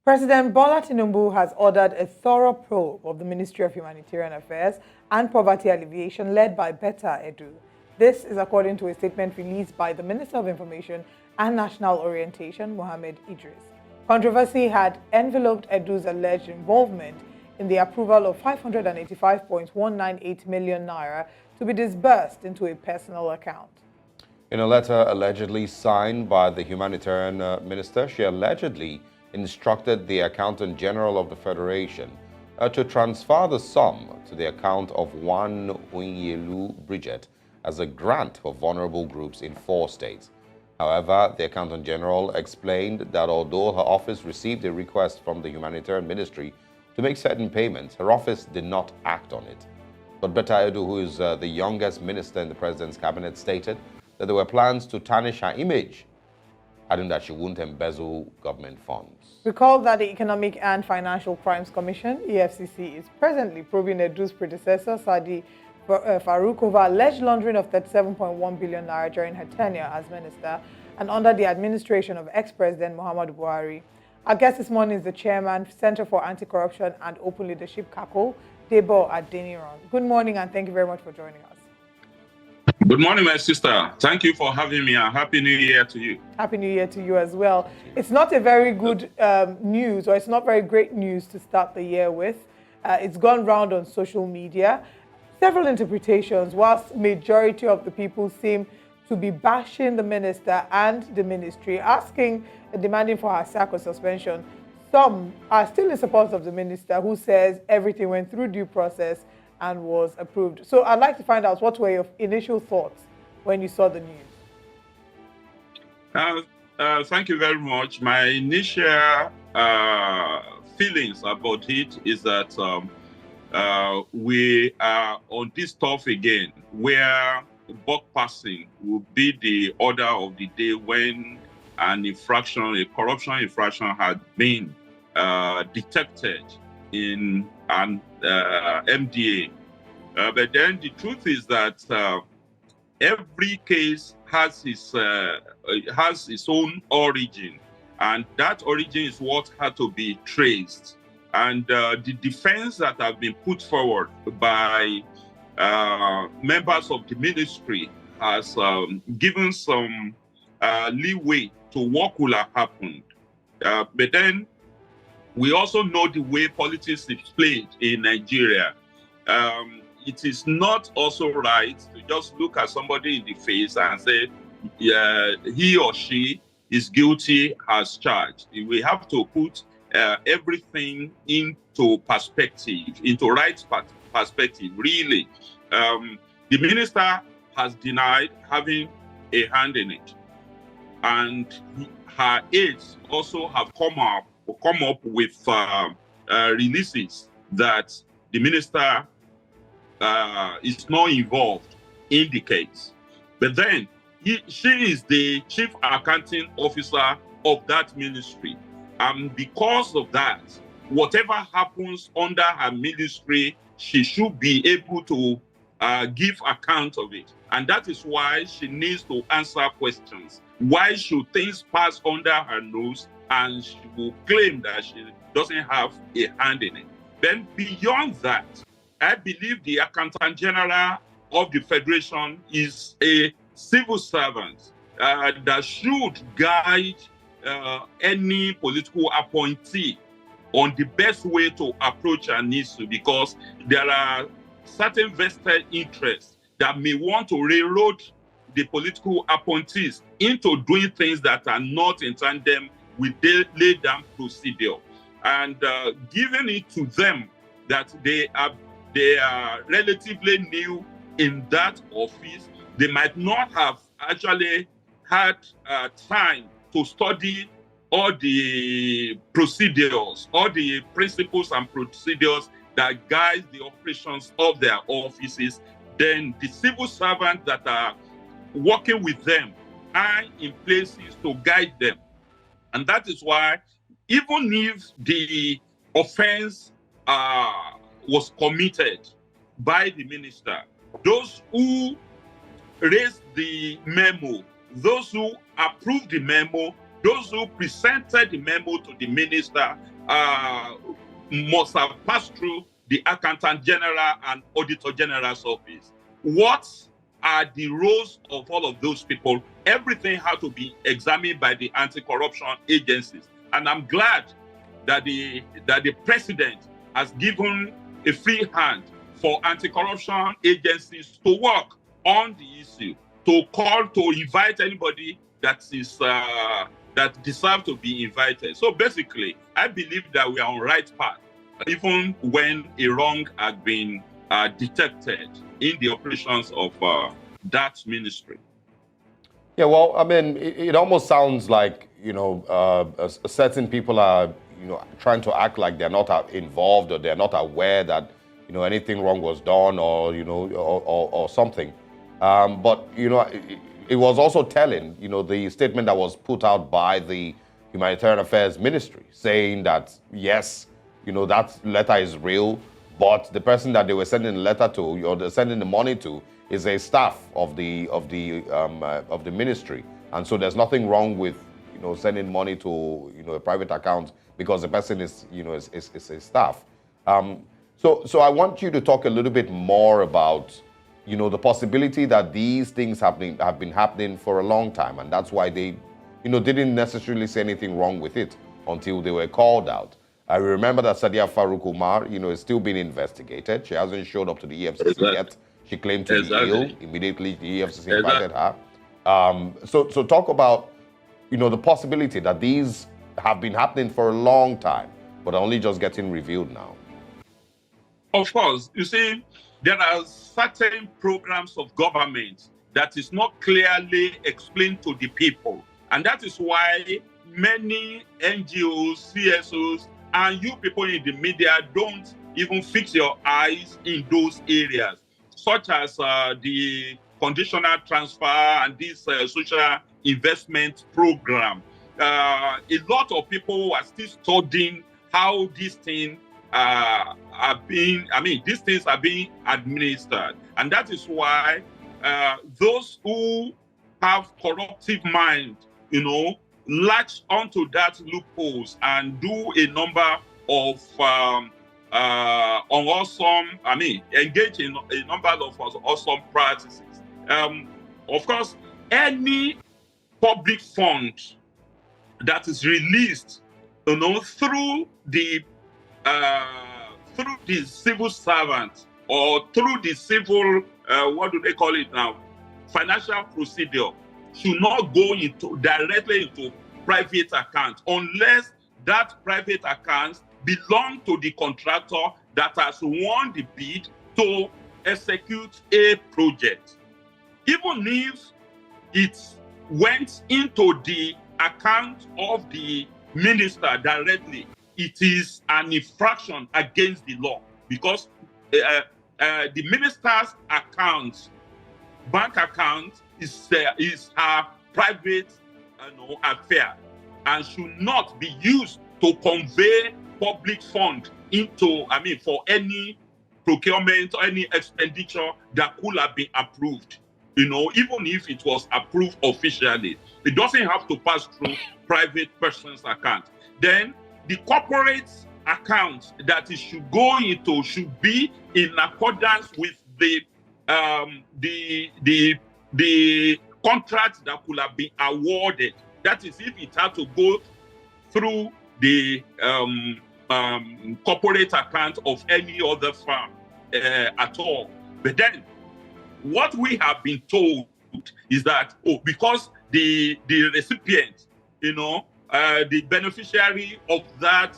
President Bola Tinubu has ordered a thorough probe of the Ministry of Humanitarian Affairs and Poverty Alleviation led by Betta Edu. This is according to a statement released by the Minister of Information and National Orientation, Mohammed Idris. Controversy had enveloped Edu's alleged involvement in the approval of 585.198 million naira to be disbursed into a personal account. In a letter allegedly signed by the humanitarian minister, she allegedly instructed the Accountant General of the Federation to transfer the sum to the account of one Unyelu Bridget as a grant for vulnerable groups in 4 states. However, the Accountant General explained that although her office received a request from the humanitarian ministry to make certain payments, her office did not act on it. But Betta Edu, who is the youngest minister in the president's cabinet, stated that there were plans to tarnish her image, adding that she wouldn't embezzle government funds. Recall that the Economic and Financial Crimes Commission, EFCC, is presently probing Edu's predecessor, Sadi Farouk, over alleged laundering of 37.1 billion naira during her tenure as minister and under the administration of ex-President Muhammadu Buhari. Our guest this morning is the chairman, Center for Anti-Corruption and Open Leadership, CACO, Debo Adeniran. Good morning and thank you very much for joining us. Good morning, my sister. Thank you for having me, and Happy New Year to you. Happy New Year to you as well. It's not a very good news, or it's not very great news to start the year with. It's gone round on social media. Several interpretations, whilst majority of the people seem to be bashing the minister and the ministry, asking and demanding for her sack or suspension. Some are still in support of the minister, who says everything went through due process and was approved. So I'd like to find out, what were your initial thoughts when you saw the news? Thank you very much. My initial feelings about it is that we are on this stuff again, where buck passing will be the order of the day when an infraction, a corruption infraction, had been detected in an MDA. But then the truth is that every case has its own origin, and that origin is what had to be traced. And the defense that have been put forward by members of the ministry has given some leeway to what could have happened. But then we also know the way politics is played in Nigeria. It is not also right to just look at somebody in the face and say he or she is guilty as charged. We have to put everything into perspective, into right perspective, really. The minister has denied having a hand in it. And her aides also have come up with releases that the minister is not involved in the case. But then she is the chief accounting officer of that ministry. And because of that, whatever happens under her ministry, she should be able to give account of it. And that is why she needs to answer questions. Why should things pass under her nose and she will claim that she doesn't have a hand in it? Then beyond that, I believe the Accountant General of the Federation is a civil servant that should guide any political appointee on the best way to approach her needs to, because there are certain vested interests that may want to railroad the political appointees into doing things that are not in tandem with the laid down procedure, and giving it to them that they are relatively new in that office. They might not have actually had time to study all the procedures, all the principles and procedures that guide the operations of their offices. Then the civil servants that are working with them are in places to guide them. And that is why, even if the offense was committed by the minister, those who raised the memo, those who approved the memo, those who presented the memo to the minister must have passed through the Accountant General and Auditor General's office. What are the roles of all of those people? Everything had to be examined by the anti-corruption agencies. And I'm glad that the president has given a free hand for anti-corruption agencies to work on the issue, to invite anybody that is that deserves to be invited. So basically, I believe that we are on the right path, even when a wrong has been detected in the operations of that ministry. Yeah, well, I mean, it almost sounds like, certain people are, trying to act like they're not involved, or they're not aware that, anything wrong was done, or, or something. But, it was also telling, the statement that was put out by the Humanitarian Affairs Ministry, saying that, yes, that letter is real, but the person that they were sending the letter to, or they're sending the money to, is a staff of the ministry, and so there's nothing wrong with sending money to a private account because the person is is a staff. So I want you to talk a little bit more about the possibility that these things have been happening for a long time, and that's why they didn't necessarily say anything wrong with it until they were called out. I remember that Sadia Farouk Umar, is still being investigated. She hasn't showed up to the EFCC yet. She claimed to be ill. Immediately, the EFCC invited her. So talk about, the possibility that these have been happening for a long time, but are only just getting revealed now. Of course, you see, there are certain programs of government that is not clearly explained to the people. And that is why many NGOs, CSOs, and you people in the media don't even fix your eyes in those areas, such as the conditional transfer and this social investment program. A lot of people are still studying how these things these things are being administered. And that is why those who have corruptive mind, latch onto that loopholes and do a number of engage in a number of awesome practices. Of course, any public fund that is released, through the civil servant or through the civil, what do they call it now, financial procedure, should not go directly into private account unless that private account belong to the contractor that has won the bid to execute a project. Even if it went into the account of the minister directly, it is an infraction against the law, because the minister's account, bank account, is her private affair and should not be used to convey public fund into, for any procurement or any expenditure that could have been approved. Even if it was approved officially, it doesn't have to pass through private person's account. Then the corporate account that it should go into should be in accordance with the contract that could have been awarded. That is, if it had to go through the corporate account of any other firm at all. But then, what we have been told is that, because the recipient, the beneficiary of that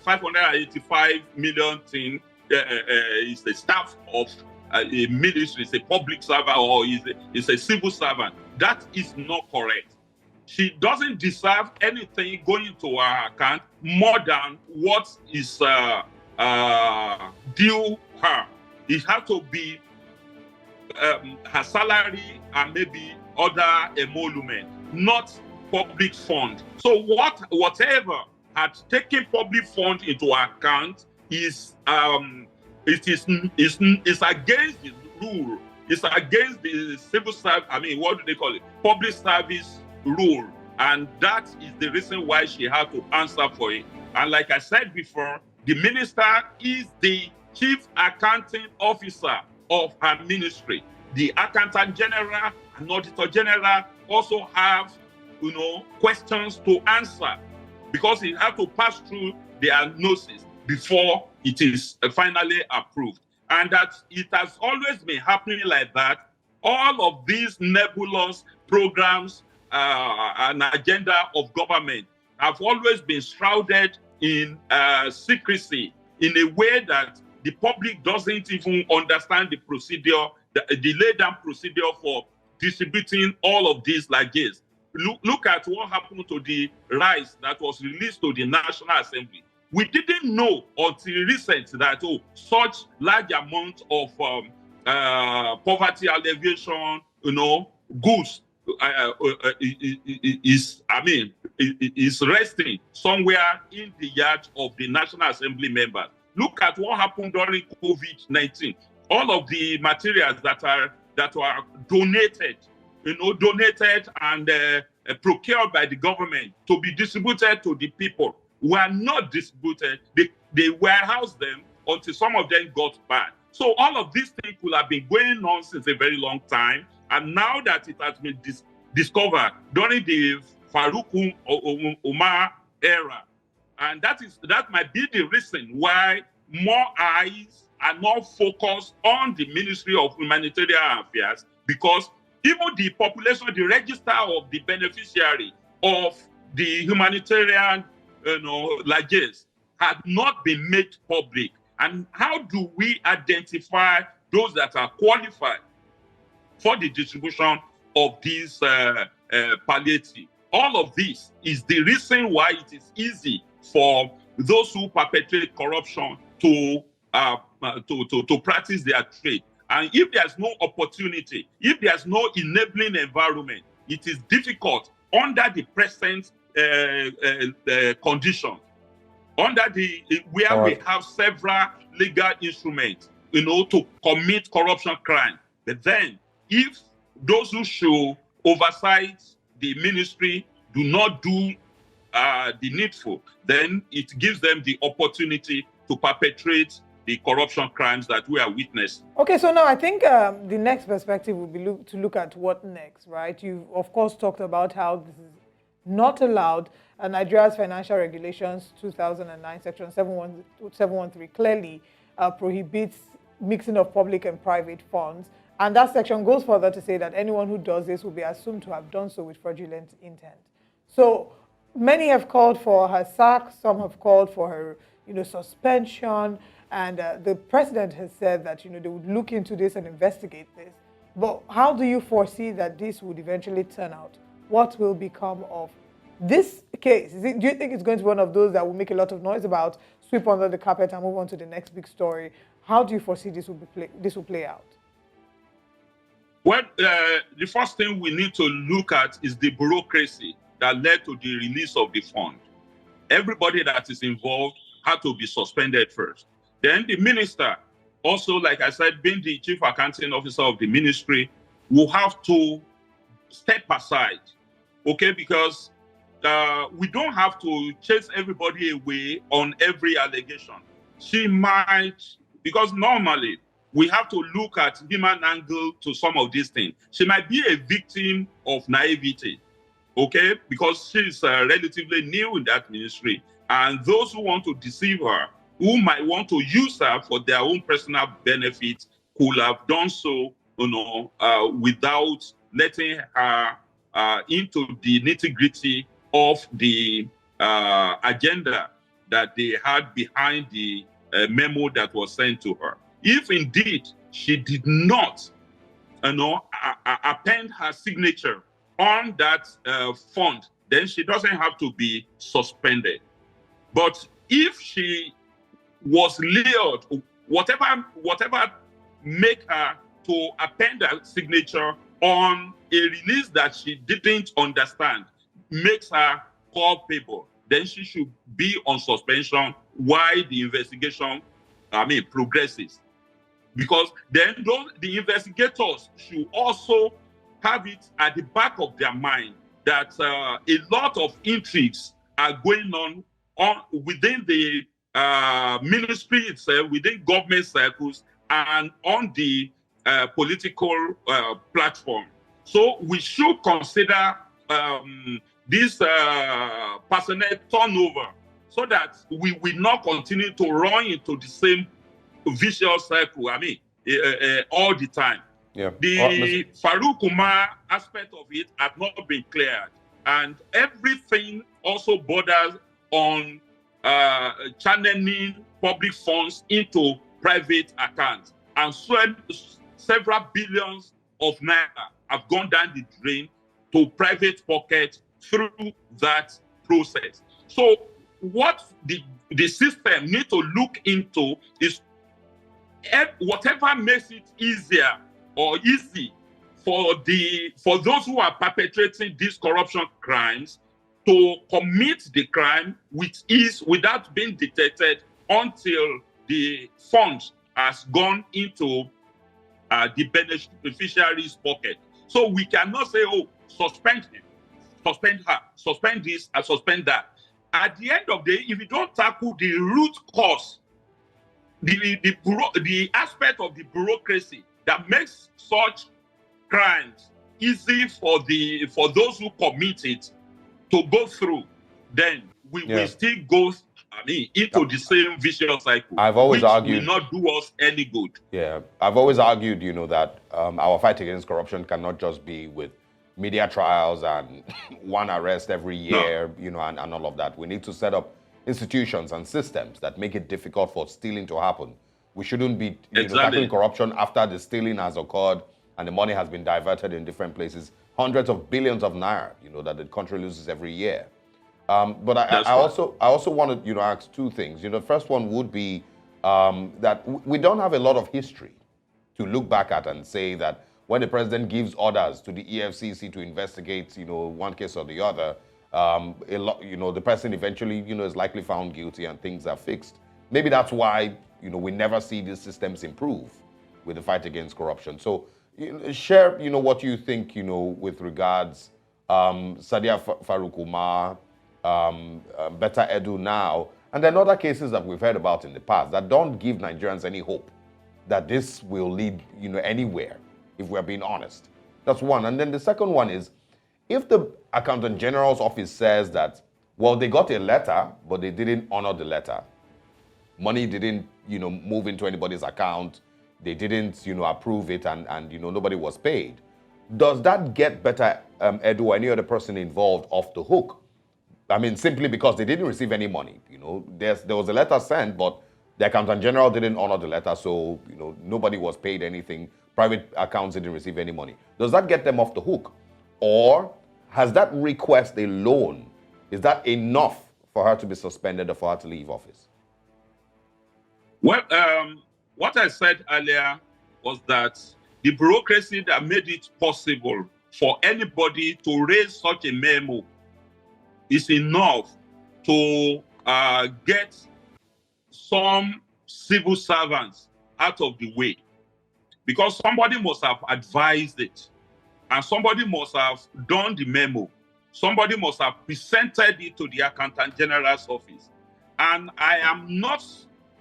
585 million thing is the staff of a ministry, is a public servant, or is a civil servant. That is not correct. She doesn't deserve anything going into her account more than what is due her. It has to be her salary and maybe other emolument, not public fund. So whatever had taken public fund into account is against the rule. It's against the civil service. What do they call it? Public service rule, and that is the reason why she had to answer for it. And like I said before, the minister is the chief accounting officer of her ministry. The accountant general and auditor general also have, questions to answer, because it has to pass through their noses before it is finally approved. And that it has always been happening like that. All of these nebulous programs and agenda of government have always been shrouded in secrecy, in a way that the public doesn't even understand the procedure, the laid down procedure for distributing all of these largesse. Look at what happened to the rice that was released to the National Assembly. We didn't know until recent that such large amount of poverty alleviation, goods is resting somewhere in the yard of the National Assembly members. Look at what happened during COVID-19. All of the materials that were donated and procured by the government to be distributed to the people were not distributed. They warehoused them until some of them got bad. So all of these things could have been going on since a very long time. And now that it has been discovered during the Farouk Umar era, and that might be the reason why more eyes are now focused on the Ministry of Humanitarian Affairs, because even the population, the register of the beneficiary of the humanitarian largesse had not been made public. And how do we identify those that are qualified for the distribution of these palliative? All of this is the reason why it is easy for those who perpetrate corruption to practice their trade. And if there's no opportunity, if there's no enabling environment, it is difficult under the present conditions, where we have several legal instruments, to commit corruption crime. But then, if those who should oversight the ministry do not do the needful, then it gives them the opportunity to perpetrate the corruption crimes that we are witnessing. Okay, so now I think the next perspective would be to look at what next, right? You, of course, talked about how this is not allowed. Nigeria's Financial Regulations 2009, Section 713, clearly prohibits mixing of public and private funds. And that section goes further to say that anyone who does this will be assumed to have done so with fraudulent intent. So many have called for her sack, some have called for her suspension. And the president has said that they would look into this and investigate this. But how do you foresee that this would eventually turn out? What will become of this case? Do you think it's going to be one of those that will make a lot of noise about, sweep under the carpet and move on to the next big story? How do you foresee this will play out? Well, the first thing we need to look at is the bureaucracy that led to the release of the fund. Everybody that is involved had to be suspended first. Then the minister, also, like I said, being the chief accounting officer of the ministry, will have to step aside, okay? Because we don't have to chase everybody away on every allegation. She might, because normally we have to look at human angle to some of these things. She might be a victim of naivety, okay? Because she's relatively new in that ministry. And those who want to deceive her, who might want to use her for their own personal benefit, could have done so, without letting her into the nitty-gritty of the agenda that they had behind the memo that was sent to her. If indeed she did not, append her signature on that fund, then she doesn't have to be suspended. But if she was lured, whatever make her to append her signature on a release that she didn't understand, makes her culpable, then she should be on suspension while the investigation progresses. Because then the investigators should also have it at the back of their mind that a lot of intrigues are going on within the ministry itself, within government circles, and on the political platform. So we should consider this personnel turnover so that we will not continue to run into the same vicious cycle, all the time. Yeah. The Farouk Umar aspect of it has not been cleared. And everything also borders on channeling public funds into private accounts. And so several billions of naira have gone down the drain to private pockets through that process. So what the system needs to look into is whatever makes it easier or easy for those who are perpetrating these corruption crimes to commit the crime with ease without being detected until the funds has gone into the beneficiary's pocket. So we cannot say, oh, suspend him, suspend her, suspend this, and suspend that. At the end of the day, if you don't tackle the root cause, the aspect of the bureaucracy that makes such crimes easy for those who commit it to go through, then we will still go into the same vicious cycle. I've always argued will not do us any good. Yeah, I've always argued, that our fight against corruption cannot just be with media trials and one arrest every year, and all of that. We need to set up institutions and systems that make it difficult for stealing to happen. We shouldn't be tackling corruption after the stealing has occurred and the money has been diverted in different places. Hundreds of billions of naira, that the country loses every year. But I also wanted to ask two things. The first one would be that we don't have a lot of history to look back at and say that when the president gives orders to the EFCC to investigate, one case or the other, the person eventually, is likely found guilty and things are fixed. Maybe that's why, we never see these systems improve with the fight against corruption. So share, what you think, with regards Sadia Farouk Umar, Betta Edu now, and then other cases that we've heard about in the past that don't give Nigerians any hope that this will lead, anywhere, if we're being honest. That's one. And then the second one is, if the Accountant General's office says that, well, they got a letter, but they didn't honor the letter. Money didn't, move into anybody's account. They didn't, approve it, and nobody was paid. Does that get Betta Edu or any other person involved off the hook? Simply because they didn't receive any money. There was a letter sent, but the Accountant General didn't honor the letter, so nobody was paid anything. Private accounts didn't receive any money. Does that get them off the hook? Or has that request alone, is that enough for her to be suspended or for her to leave office? Well, what I said earlier was that the bureaucracy that made it possible for anybody to raise such a memo is enough to get some civil servants out of the way. Because somebody must have advised it, and somebody must have done the memo. Somebody must have presented it to the Accountant General's office. And I am not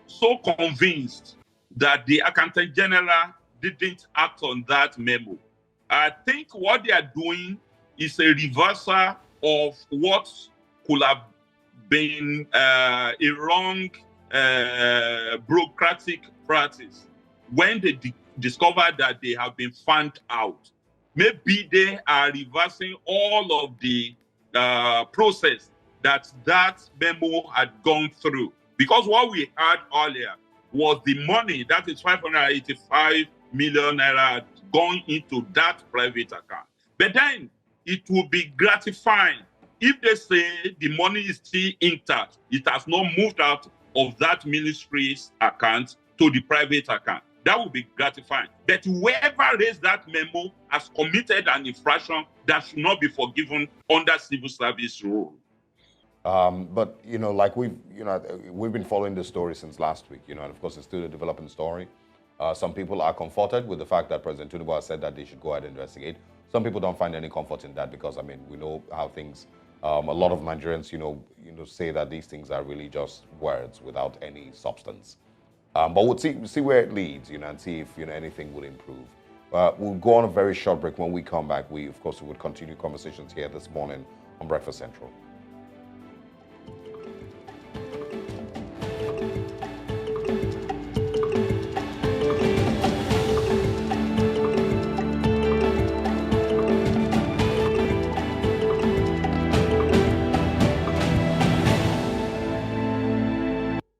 so convinced that the Accountant General didn't act on that memo. I think what they are doing is a reversal of what could have been a wrong bureaucratic practice when they discovered that they have been found out. Maybe they are reversing all of the process that memo had gone through. Because what we had earlier was the money, that is 585 million naira, going into that private account. But then it will be gratifying if they say the money is still intact. It has not moved out of that ministry's account to the private account. That would be gratifying. But whoever raised that memo has committed an infraction that should not be forgiven under civil service rule. But like we've been following this story since last week, and of course it's still a developing story. Some people are comforted with the fact that President Tinubu has said that they should go ahead and investigate. Some people don't find any comfort in that because we know how things A lot of Nigerians, say that these things are really just words without any substance. But we'll see where it leads, and see if anything would improve. We'll go on a very short break. When we come back, we of course would continue conversations here this morning on Breakfast Central.